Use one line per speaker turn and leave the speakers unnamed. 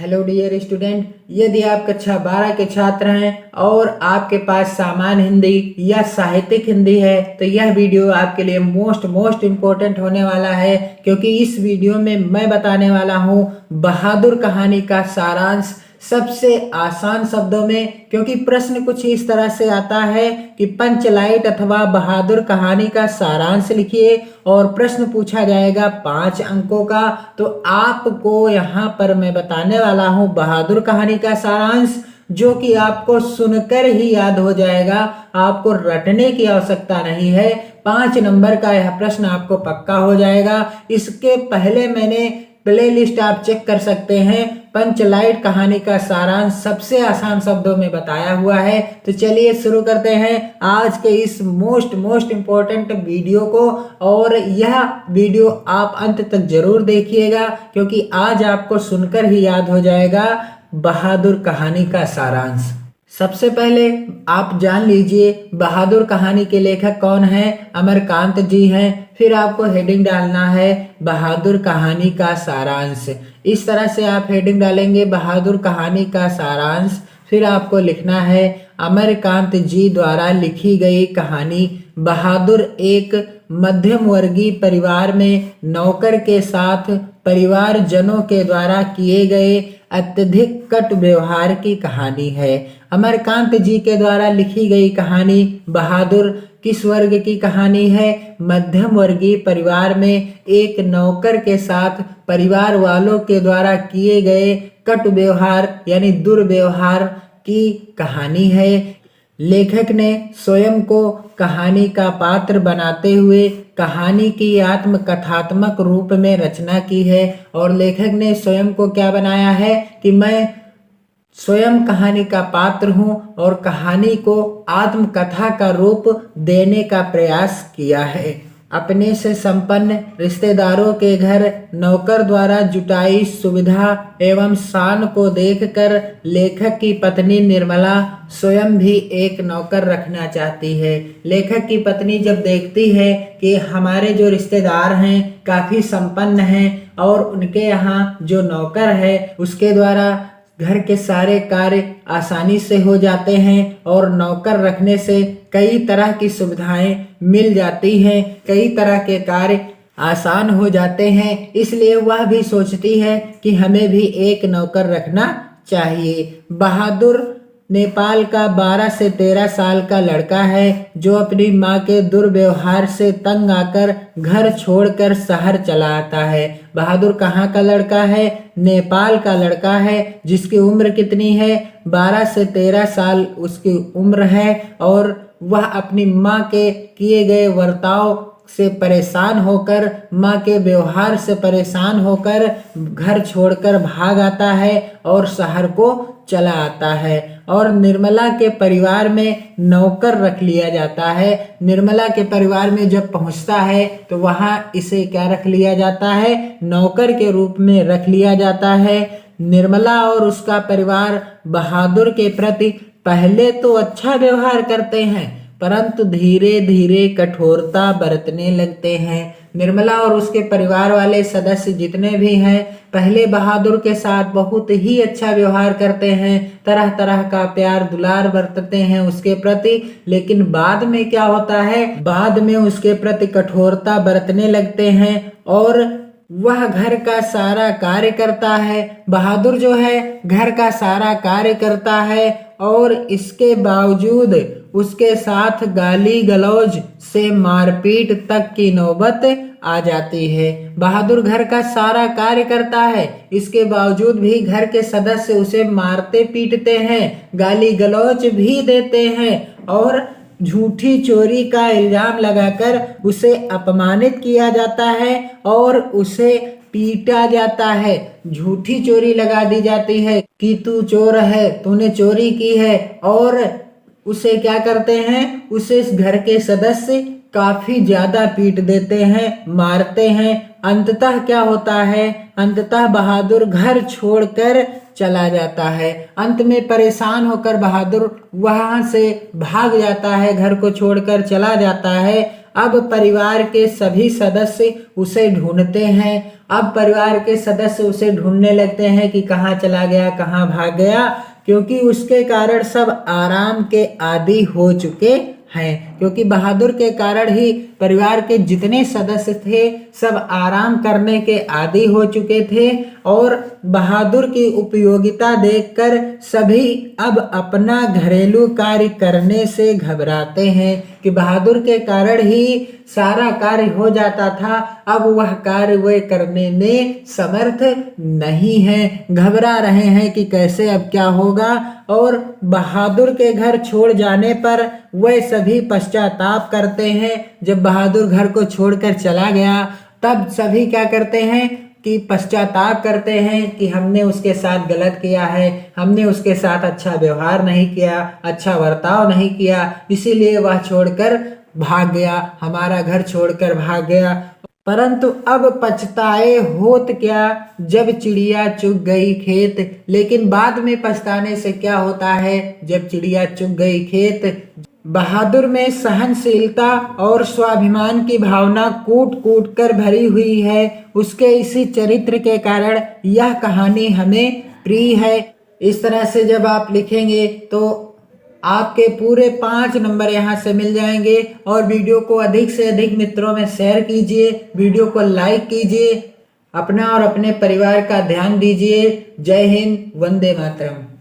Hello dear student, यदि आप कक्षा 12 के छात्र हैं और आपके पास सामान्य हिंदी या साहित्यिक हिंदी है तो यह वीडियो आपके लिए मोस्ट इम्पोर्टेंट होने वाला है, क्योंकि इस वीडियो में मैं बताने वाला हूँ बहादुर कहानी का सारांश सबसे आसान शब्दों में। क्योंकि प्रश्न कुछ इस तरह से आता है कि पंचलाइट अथवा बहादुर कहानी का सारांश लिखिए और प्रश्न पूछा जाएगा 5 अंकों का। तो आपको यहाँ पर मैं बताने वाला हूँ बहादुर कहानी का सारांश, जो कि आपको सुनकर ही याद हो जाएगा, आपको रटने की आवश्यकता नहीं है। 5 नंबर का यह प्रश्न आपको पक्का हो जाएगा। इसके पहले मैंने प्लेलिस्ट आप चेक कर सकते हैं, पंचलाइट कहानी का सारांश सबसे आसान शब्दों में बताया हुआ है। तो चलिए शुरू करते हैं आज के इस मोस्ट इम्पोर्टेंट वीडियो को। और यह वीडियो आप अंत तक जरूर देखिएगा, क्योंकि आज आपको सुनकर ही याद हो जाएगा बहादुर कहानी का सारांश। सबसे पहले आप जान लीजिए बहादुर कहानी के लेखक कौन है। अमरकांत जी हैं। फिर आपको हेडिंग डालना है बहादुर कहानी का सारांश। इस तरह से आप हेडिंग डालेंगे बहादुर कहानी का सारांश। फिर आपको लिखना है अमरकांत जी द्वारा लिखी गई कहानी। बहादुर एक मध्यम वर्गीय परिवार में नौकर के साथ परिवारजनों के द्वारा किए गए अत्यधिक कट व्यवहार की कहानी है। अमरकांत जी के द्वारा लिखी गई कहानी बहादुर किस वर्ग की कहानी है? मध्यम वर्गीय परिवार में एक नौकर के साथ परिवार वालों के द्वारा किए गए कट व्यवहार यानी दुर्व्यवहार की कहानी है। लेखक ने स्वयं को कहानी का पात्र बनाते हुए कहानी की आत्मकथात्मक रूप में रचना की है। और लेखक ने स्वयं को क्या बनाया है कि मैं स्वयं कहानी का पात्र हूँ और कहानी को आत्मकथा का रूप देने का प्रयास किया है। अपने से संपन्न रिश्तेदारों के घर नौकर द्वारा जुटाई सुविधा एवं शान को देखकर लेखक की पत्नी निर्मला स्वयं भी एक नौकर रखना चाहती है। लेखक की पत्नी जब देखती है कि हमारे जो रिश्तेदार हैं काफी संपन्न हैं और उनके यहाँ जो नौकर है उसके द्वारा घर के सारे कार्य आसानी से हो जाते हैं और नौकर रखने से कई तरह की सुविधाएं मिल जाती हैं, कई तरह के कार्य आसान हो जाते हैं, इसलिए वह भी सोचती है कि हमें भी एक नौकर रखना चाहिए। बहादुर नेपाल का 12 से 13 साल का लड़का है जो अपनी माँ के दुर्व्यवहार से तंग आकर घर छोड़कर शहर चला आता है। बहादुर कहाँ का लड़का है? नेपाल का लड़का है जिसकी उम्र कितनी है? 12 से 13 साल उसकी उम्र है और वह अपनी माँ के किए गए बर्ताव से परेशान होकर, माँ के व्यवहार से परेशान होकर घर छोड़कर भाग आता है और शहर को चला आता है। और निर्मला के परिवार में नौकर रख लिया जाता है। निर्मला के परिवार में जब पहुंचता है तो वहां इसे क्या रख लिया जाता है? नौकर के रूप में रख लिया जाता है। निर्मला और उसका परिवार बहादुर के प्रति पहले तो अच्छा व्यवहार करते हैं, परंतु धीरे धीरे कठोरता बरतने लगते हैं। निर्मला और उसके परिवार वाले सदस्य जितने भी हैं पहले बहादुर के साथ बहुत ही अच्छा व्यवहार करते हैं, तरह तरह का प्यार दुलार बरतते हैं उसके प्रति। लेकिन बाद में क्या होता है? बाद में उसके प्रति कठोरता बरतने लगते हैं और वह घर का सारा कार्य करता है। बहादुर जो है घर का सारा कार्य करता है और इसके बावजूद उसके साथ गाली गलौज से मारपीट तक की नौबत आ जाती है। बहादुर घर का सारा कार्य करता है, इसके बावजूद भी घर के सदस्य उसे मारते पीटते हैं, गाली गलौज भी देते हैं और झूठी चोरी का इल्जाम लगाकर उसे अपमानित किया जाता है और उसे पीटा जाता है। झूठी चोरी लगा दी जाती है कि तू चोर है, तूने चोरी की है। और उसे क्या करते हैं? उसे इस घर के सदस्य काफी ज्यादा पीट देते हैं, मारते हैं। अंततः क्या होता है? अंततः बहादुर घर छोड़कर चला जाता है। अंत में परेशान होकर बहादुर वहां से भाग जाता है, घर को छोड़कर चला जाता है अब परिवार के सभी सदस्य उसे ढूंढते हैं। अब परिवार के सदस्य उसे ढूंढने लगते हैं कि कहाँ चला गया, कहाँ भाग गया, क्योंकि उसके कारण सब आराम के आदी हो चुके हैं। क्योंकि बहादुर के कारण ही परिवार के जितने सदस्य थे सब आराम करने के आदी हो चुके थे और बहादुर की उपयोगिता देखकर सभी अब अपना घरेलू कार्य करने से घबराते हैं कि बहादुर के कारण ही सारा कार्य हो जाता था, अब वह कार्य वे करने में समर्थ नहीं है, घबरा रहे हैं कि कैसे अब क्या होगा। और बहादुर के घर छोड़ जाने पर वे सभी पश्चाताप करते हैं। जब बहादुर घर को छोड़कर चला गया तब सभी क्या करते हैं कि पश्चाताप करते हैं कि हमने उसके साथ गलत किया है, हमने उसके साथ अच्छा व्यवहार नहीं किया, अच्छा बर्ताव नहीं किया, इसीलिए वह छोड़कर भाग गया, हमारा घर छोड़कर भाग गया। परंतु अब पछताए होत क्या, जब चिड़िया चुग गई खेत। लेकिन बाद में पछताने से क्या होता है, जब चिड़िया चुग गई खेत। बहादुर में सहनशीलता और स्वाभिमान की भावना कूट कूट कर भरी हुई है। उसके इसी चरित्र के कारण यह कहानी हमें प्रिय है। इस तरह से जब आप लिखेंगे तो आपके पूरे 5 नंबर यहाँ से मिल जाएंगे। और वीडियो को अधिक से अधिक मित्रों में शेयर कीजिए, वीडियो को लाइक कीजिए, अपना और अपने परिवार का ध्यान दीजिए। जय हिंद, वंदे मातरम।